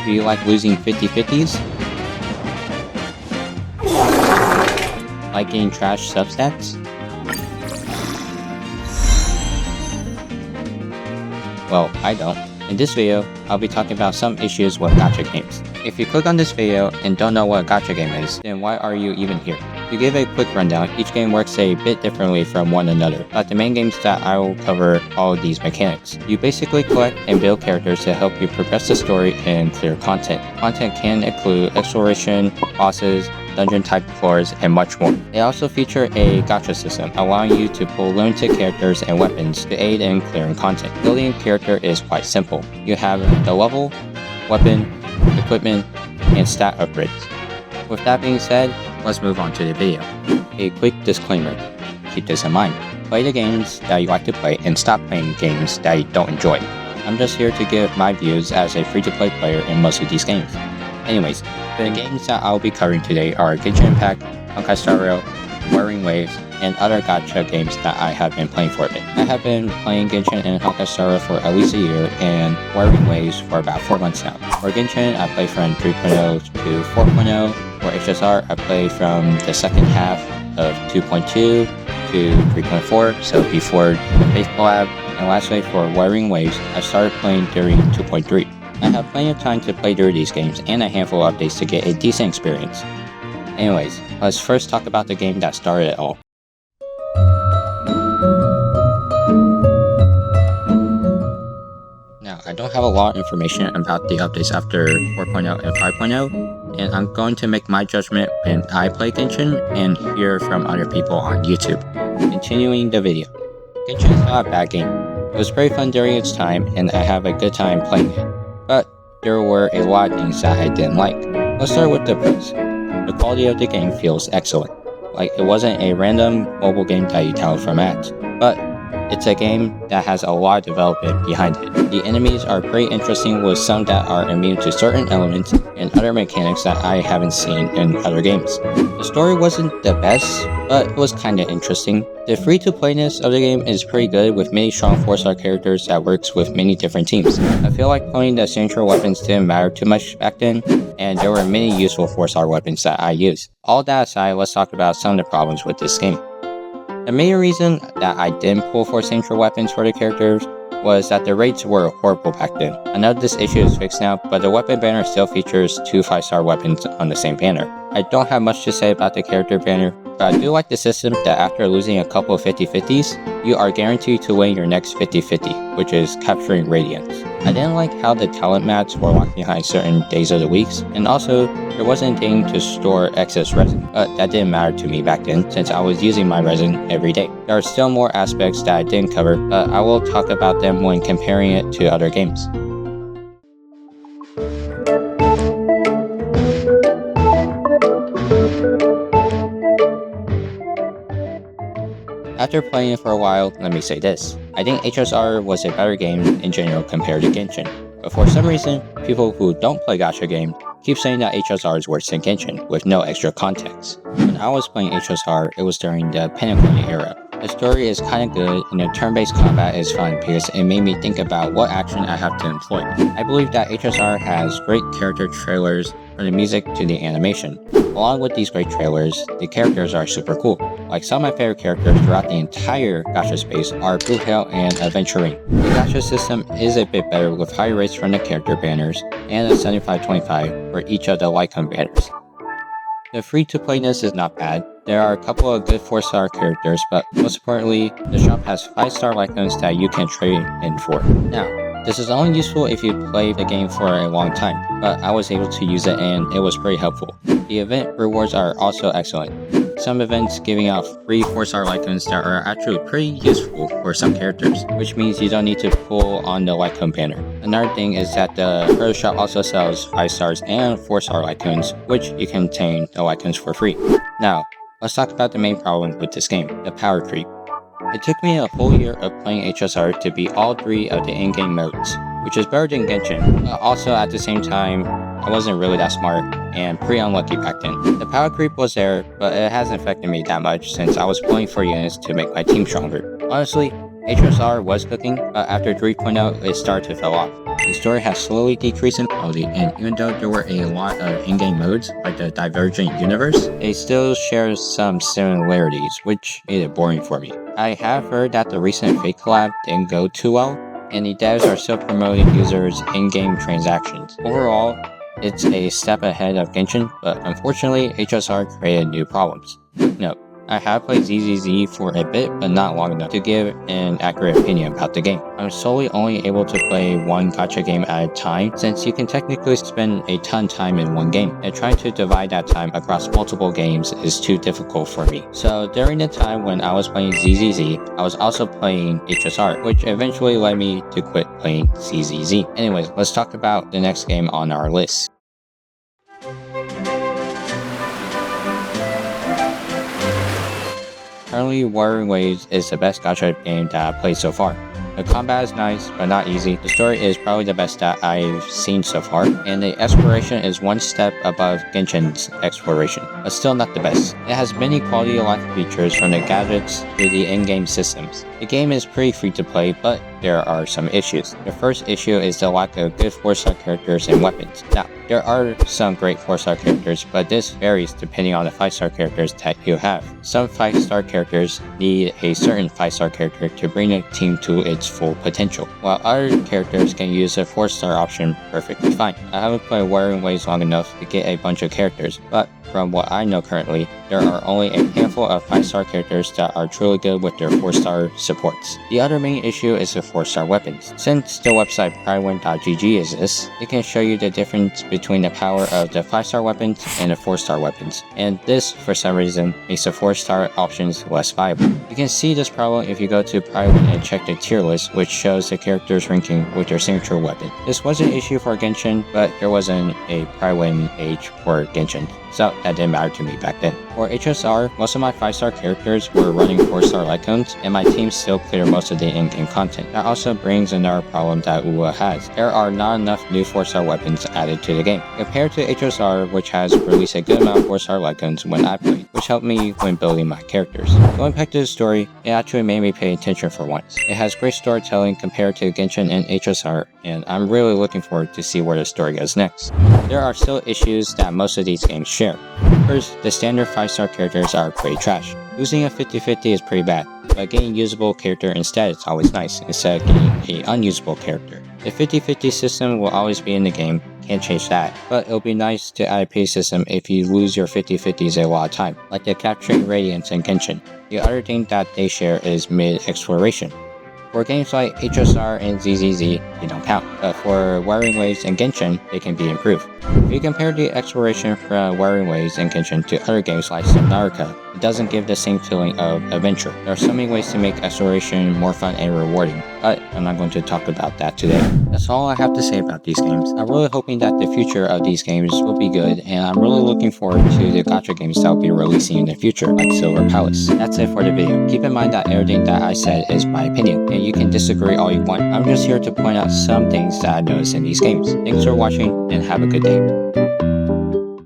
Do you like losing 50-50s? Like getting trash substats? Well, I don't. In this video, I'll be talking about some issues with gacha games. If you click on this video and don't know what a gacha game is, then why are you even here? To give a quick rundown, each game works a bit differently from one another, but the main games that I will cover all of these mechanics. You basically collect and build characters to help you progress the story and clear content. Content can include exploration, bosses, dungeon type floors, and much more. They also feature a gacha system, allowing you to pull limited characters and weapons to aid in clearing content. Building a character is quite simple. You have the level, weapon, equipment, and stat upgrades. With that being said, let's move on to the video. A quick disclaimer, keep this in mind. Play the games that you like to play and stop playing games that you don't enjoy. I'm just here to give my views as a free-to-play player in most of these games. Anyways, the games that I'll be covering today are Genshin Impact, Honkai Star Rail, Wuthering Waves, and other gacha games that I have been playing for a bit. I have been playing Genshin and Honkai Star Rail for at least a year, and Wuthering Waves for about 4 months now. For Genshin, I play from 3.0 to 4.0. For HSR, I play from the second half of 2.2 to 3.4, so before the Faith collab. And lastly, for Wuthering Waves, I started playing during 2.3. I have plenty of time to play through these games and a handful of updates to get a decent experience. Anyways, let's first talk about the game that started it all. Now, I don't have a lot of information about the updates after 4.0 and 5.0, and I'm going to make my judgment when I play Genshin and hear from other people on YouTube. Continuing the video. Genshin is not a bad game. It was pretty fun during its time, and I have a good time playing it. But there were a lot of things that I didn't like. Let's start with the pros. The quality of the game feels excellent. Like, it wasn't a random mobile game that you download from ads, but it's a game that has a lot of development behind it. The enemies are pretty interesting, with some that are immune to certain elements and other mechanics that I haven't seen in other games. The story wasn't the best, but it was kinda interesting. The free-to-playness of the game is pretty good, with many strong 4-star characters that works with many different teams. I feel like playing the signature weapons didn't matter too much back then, and there were many useful 4-star weapons that I used. All that aside, let's talk about some of the problems with this game. The main reason that I didn't pull for signature weapons for the characters was that the rates were horrible back then. I know this issue is fixed now, but the weapon banner still features 2 5-star weapons on the same banner. I don't have much to say about the character banner, but I do like the system that after losing a couple of 50-50s, you are guaranteed to win your next 50-50, which is capturing Radiance. I didn't like how the talent mats were locked behind certain days of the weeks, and also there wasn't a thing to store excess resin, but that didn't matter to me back then since I was using my resin every day. There are still more aspects that I didn't cover, but I will talk about them when comparing it to other games. After playing it for a while, let me say this. I think HSR was a better game in general compared to Genshin, but for some reason, people who don't play gacha games keep saying that HSR is worse than Genshin, with no extra context. When I was playing HSR, it was during the Pinnacle era. The story is kinda good, and the turn-based combat is fun because it made me think about what action I have to employ. I believe that HSR has great character trailers, from the music to the animation. Along with these great trailers, the characters are super cool. Like, some of my favorite characters throughout the entire gacha space are Blue Hale and Aventurine. The gacha system is a bit better, with high rates from the character banners and a 75-25 for each of the Lycon banners. The free-to-playness is not bad. There are a couple of good 4-star characters, but most importantly, the shop has 5-star Lycons that you can trade in for. Now, this is only useful if you play the game for a long time, but I was able to use it and it was pretty helpful. The event rewards are also excellent. Some events giving out free 4-star Lycons that are actually pretty useful for some characters, which means you don't need to pull on the Lycon banner. Another thing is that the Pro Shop also sells 5 stars and 4-star Lycons, which you can obtain the Lycons for free. Now, let's talk about the main problem with this game, the power creep. It took me a whole year of playing HSR to beat all 3 of the in-game modes, which is better than Genshin, but also at the same time, I wasn't really that smart and pretty unlucky back then. The power creep was there, but it hasn't affected me that much since I was pulling for units to make my team stronger. Honestly, HSR was cooking, but after 3.0 it started to fall off. the story has slowly decreased in quality, and even though there were a lot of in-game modes, like the Divergent Universe, they still share some similarities, which made it boring for me. I have heard that the recent Fate collab didn't go too well, and the devs are still promoting users' in-game transactions. Overall, it's a step ahead of Genshin, but unfortunately, HSR created new problems. Note: I have played ZZZ for a bit, but not long enough to give an accurate opinion about the game. I'm solely only able to play one gacha game at a time, since you can technically spend a ton of time in one game, and trying to divide that time across multiple games is too difficult for me. So during the time when I was playing ZZZ, I was also playing HSR, which eventually led me to quit playing ZZZ. Anyways, let's talk about the next game on our list. Currently, Wuthering Waves is the best gacha game that I've played so far. The combat is nice, but not easy. The story is probably the best that I've seen so far, and the exploration is one step above Genshin's exploration, but still not the best. It has many quality of life features from the gadgets to the in-game systems. The game is pretty free to play, but there are some issues. The first issue is the lack of good 4-star characters and weapons. Now, there are some great 4-star characters, but this varies depending on the 5-star characters that you have. Some 5-star characters need a certain 5-star character to bring a team to its full potential, while other characters can use a 4-star option perfectly fine. I haven't played Wuthering Waves long enough to get a bunch of characters, but from what I know currently, there are only a handful of 5-star characters that are truly good with their 4-star supports. The other main issue is the 4-star weapons. Since the website PrideWin.gg exists, it can show you the difference between the power of the 5-star weapons and the 4-star weapons, and this, for some reason, makes the 4-star options less viable. You can see this problem if you go to PrideWin and check the tier list, which shows the characters ranking with their signature weapon. This was an issue for Genshin, but there wasn't a PrideWin page for Genshin, so that didn't matter to me back then. For HSR, most of my 5-star characters were running 4-star light cones, and my team still cleared most of the in-game content. That also brings another problem that Wuwa has. There are not enough new 4-star weapons added to the game, compared to HSR, which has released a good amount of 4-star light cones when I played, which helped me when building my characters. Going back to the story, it actually made me pay attention for once. It has great storytelling compared to Genshin and HSR, and I'm really looking forward to see where the story goes next. There are still issues that most of these games share. First, the standard 5-star characters are pretty trash. Losing a 50-50 is pretty bad, but getting a usable character instead is always nice, instead of getting an unusable character. The 50-50 system will always be in the game, can't change that, but it'll be nice to add a pay system if you lose your 50-50s a lot of time, like the capturing Radiance in Genshin. The other thing that they share is mid-exploration. For games like HSR and ZZZ, they don't count, but for Wuthering Waves and Genshin, they can be improved. If you compare the exploration from Wuthering Waves and Genshin to other games like Subnautica, it doesn't give the same feeling of adventure. There are so many ways to make exploration more fun and rewarding, but I'm not going to talk about that today. That's all I have to say about these games. I'm really hoping that the future of these games will be good, and I'm really looking forward to the gacha games that will be releasing in the future, like Silver Palace. That's it for the video. Keep in mind that everything that I said is my opinion, and you can disagree all you want. I'm just here to point out some things that I noticed in these games. Thanks for watching, and have a good day.